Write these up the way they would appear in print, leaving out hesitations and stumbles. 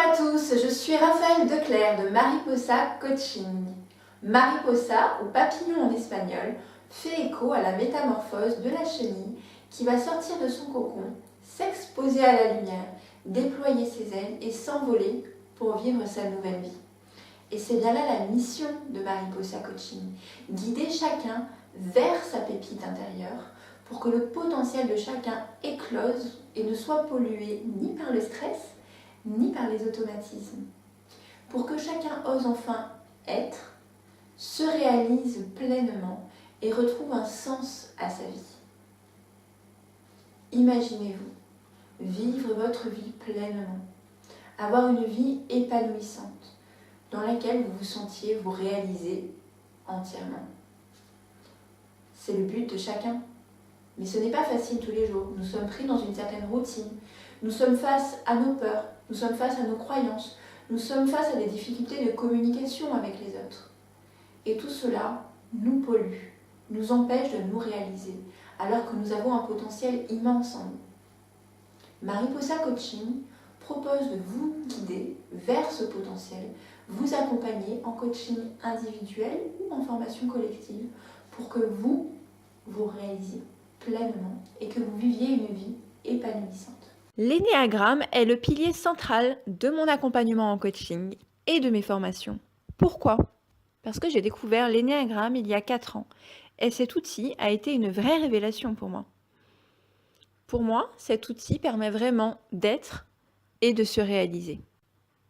à tous, je suis Raphaël Declercq de Mariposa Coaching. Mariposa, ou papillon en espagnol, fait écho à la métamorphose de la chenille qui va sortir de son cocon, s'exposer à la lumière, déployer ses ailes et s'envoler pour vivre sa nouvelle vie. Et c'est bien là la mission de Mariposa Coaching, guider chacun vers sa pépite intérieure pour que le potentiel de chacun éclose et ne soit pollué ni par le stress, ni par les automatismes. Pour que chacun ose enfin être, se réalise pleinement et retrouve un sens à sa vie. Imaginez-vous vivre votre vie pleinement, avoir une vie épanouissante dans laquelle vous vous sentiez vous réaliser entièrement. C'est le but de chacun. Mais ce n'est pas facile tous les jours. Nous sommes pris dans une certaine routine. Nous sommes face à nos peurs, nous sommes face à nos croyances, nous sommes face à des difficultés de communication avec les autres. Et tout cela nous pollue, nous empêche de nous réaliser, alors que nous avons un potentiel immense en nous. Mariposa Coaching propose de vous guider vers ce potentiel, vous accompagner en coaching individuel ou en formation collective pour que vous vous réalisiez pleinement et que vous viviez une vie épanouissante. L'énéagramme est le pilier central de mon accompagnement en coaching et de mes formations. Pourquoi ? Parce que j'ai découvert l'énéagramme il y a 4 ans et cet outil a été une vraie révélation pour moi. Pour moi, cet outil permet vraiment d'être et de se réaliser.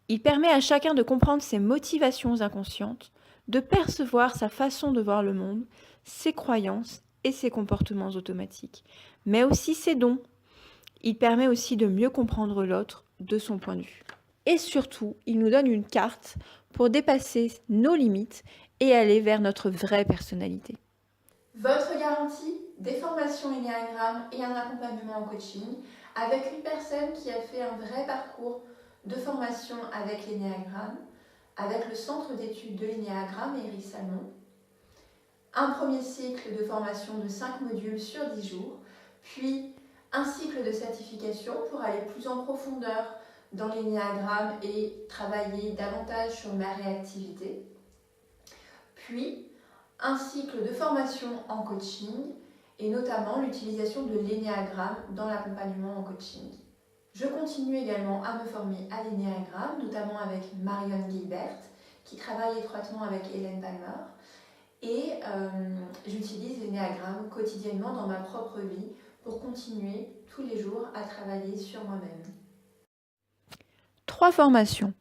Il permet à chacun de comprendre ses motivations inconscientes, de percevoir sa façon de voir le monde, ses croyances et ses comportements automatiques, mais aussi ses dons. Il permet aussi de mieux comprendre l'autre de son point de vue. Et surtout, il nous donne une carte pour dépasser nos limites et aller vers notre vraie personnalité. Votre garantie, des formations Énéagramme et un accompagnement en coaching avec une personne qui a fait un vrai parcours de formation avec l'Énéagramme, avec le centre d'études de l'Énéagramme Iris Salmon, un premier cycle de formation de 5 modules sur 10 jours, puis un cycle de certification pour aller plus en profondeur dans l'énéagramme et travailler davantage sur ma réactivité, puis un cycle de formation en coaching et notamment l'utilisation de l'énéagramme dans l'accompagnement en coaching. Je continue également à me former à l'énéagramme, notamment avec Marion Gilbert, qui travaille étroitement avec Hélène Palmer, et j'utilise l'énéagramme quotidiennement dans ma propre vie pour continuer tous les jours à travailler sur moi-même. 3 formations.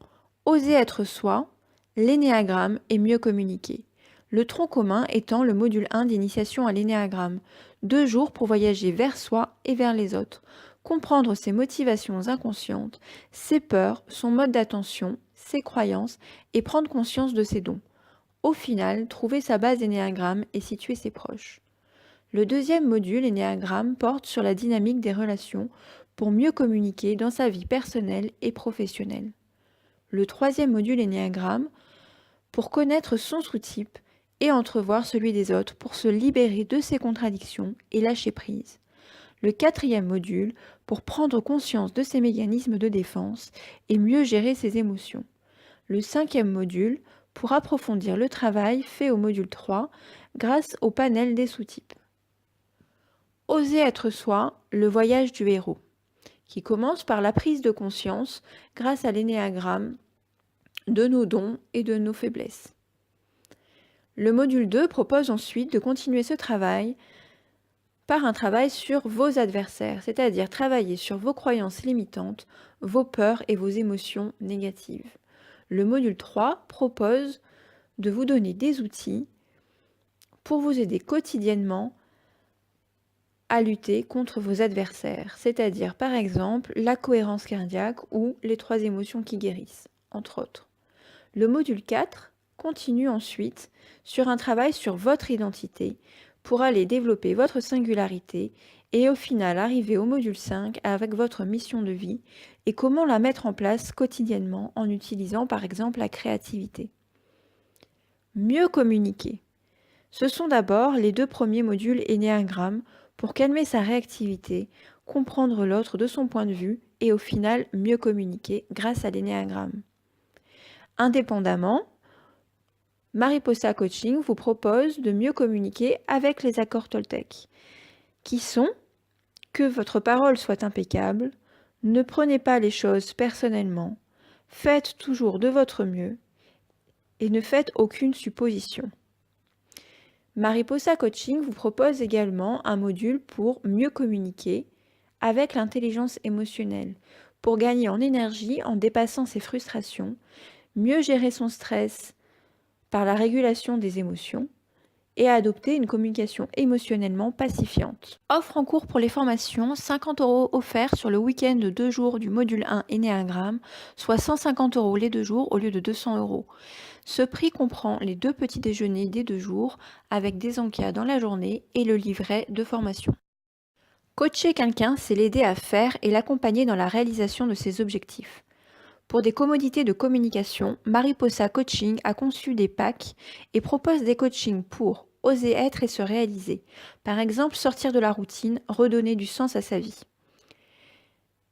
Oser être soi, l'énéagramme et mieux communiquer. Le tronc commun étant le module 1 d'initiation à l'énéagramme. 2 jours pour voyager vers soi et vers les autres. Comprendre ses motivations inconscientes, ses peurs, son mode d'attention, ses croyances et prendre conscience de ses dons. Au final, trouver sa base d'énéagramme et situer ses proches. Le deuxième module énéagramme porte sur la dynamique des relations pour mieux communiquer dans sa vie personnelle et professionnelle. Le troisième module énéagramme pour connaître son sous-type et entrevoir celui des autres pour se libérer de ses contradictions et lâcher prise. Le quatrième module pour prendre conscience de ses mécanismes de défense et mieux gérer ses émotions. Le 5e module pour approfondir le travail fait au module 3 grâce au panel des sous-types. Oser être soi, le voyage du héros, qui commence par la prise de conscience grâce à l'énéagramme de nos dons et de nos faiblesses. Le module 2 propose ensuite de continuer ce travail par un travail sur vos adversaires, c'est-à-dire travailler sur vos croyances limitantes, vos peurs et vos émotions négatives. Le module 3 propose de vous donner des outils pour vous aider quotidiennement à lutter contre vos adversaires, c'est-à-dire par exemple la cohérence cardiaque ou les 3 émotions qui guérissent, entre autres. Le module 4 continue ensuite sur un travail sur votre identité pour aller développer votre singularité et au final arriver au module 5 avec votre mission de vie et comment la mettre en place quotidiennement en utilisant par exemple la créativité. Mieux communiquer. Ce sont d'abord les 2 premiers modules énéagramme pour calmer sa réactivité, comprendre l'autre de son point de vue et au final mieux communiquer grâce à l'énéagramme. Indépendamment, Mariposa Coaching vous propose de mieux communiquer avec les accords Toltec, qui sont que votre parole soit impeccable, ne prenez pas les choses personnellement, faites toujours de votre mieux et ne faites aucune supposition. Mariposa Coaching vous propose également un module pour mieux communiquer avec l'intelligence émotionnelle, pour gagner en énergie en dépassant ses frustrations, mieux gérer son stress par la régulation des émotions et adopter une communication émotionnellement pacifiante. Offre en cours pour les formations, 50 € offerts sur le week-end de 2 jours du module 1 Énéagramme, soit 150 € les 2 jours au lieu de 200 €. Ce prix comprend les 2 petits déjeuners des 2 jours avec des encas dans la journée et le livret de formation. Coacher quelqu'un, c'est l'aider à faire et l'accompagner dans la réalisation de ses objectifs. Pour des commodités de communication, Mariposa Coaching a conçu des packs et propose des coachings pour oser être et se réaliser. Par exemple, sortir de la routine, redonner du sens à sa vie.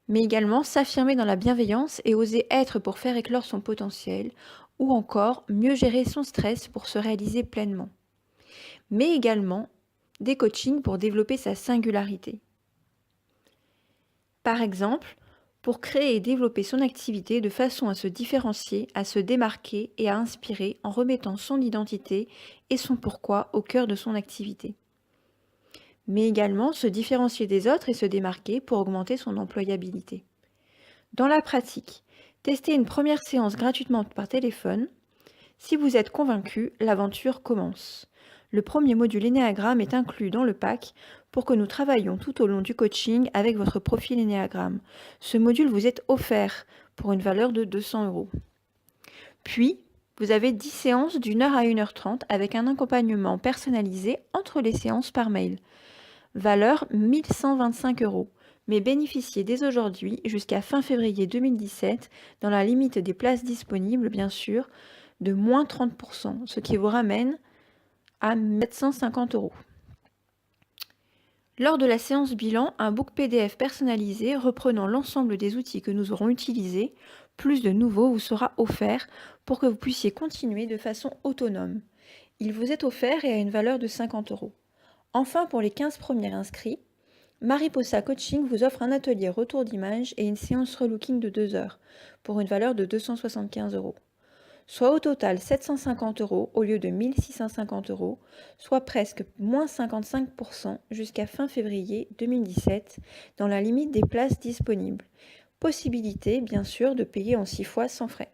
Mais également s'affirmer dans la bienveillance et oser être pour faire éclore son potentiel, ou encore mieux gérer son stress pour se réaliser pleinement. Mais également des coachings pour développer sa singularité. Par exemple, pour créer et développer son activité de façon à se différencier, à se démarquer et à inspirer en remettant son identité et son pourquoi au cœur de son activité. Mais également se différencier des autres et se démarquer pour augmenter son employabilité. Dans la pratique, testez une première séance gratuitement par téléphone. Si vous êtes convaincu, l'aventure commence. Le premier module Énéagramme est inclus dans le pack pour que nous travaillions tout au long du coaching avec votre profil Énéagramme. Ce module vous est offert pour une valeur de 200 €. Puis, vous avez 10 séances d'1 heure à 1h30 avec un accompagnement personnalisé entre les séances par mail. Valeur 1125 €. Mais bénéficiez dès aujourd'hui jusqu'à fin février 2017, dans la limite des places disponibles bien sûr, de moins 30%, ce qui vous ramène à 750 €. Lors de la séance bilan, un book PDF personnalisé reprenant l'ensemble des outils que nous aurons utilisés, plus de nouveaux, vous sera offert pour que vous puissiez continuer de façon autonome. Il vous est offert et a une valeur de 50 €. Enfin, pour les 15 premiers inscrits, Mariposa Coaching vous offre un atelier retour d'image et une séance relooking de 2 heures, pour une valeur de 275 €. Soit au total 750 € au lieu de 1650 €, soit presque moins 55% jusqu'à fin février 2017, dans la limite des places disponibles. Possibilité, bien sûr, de payer en 6 fois sans frais.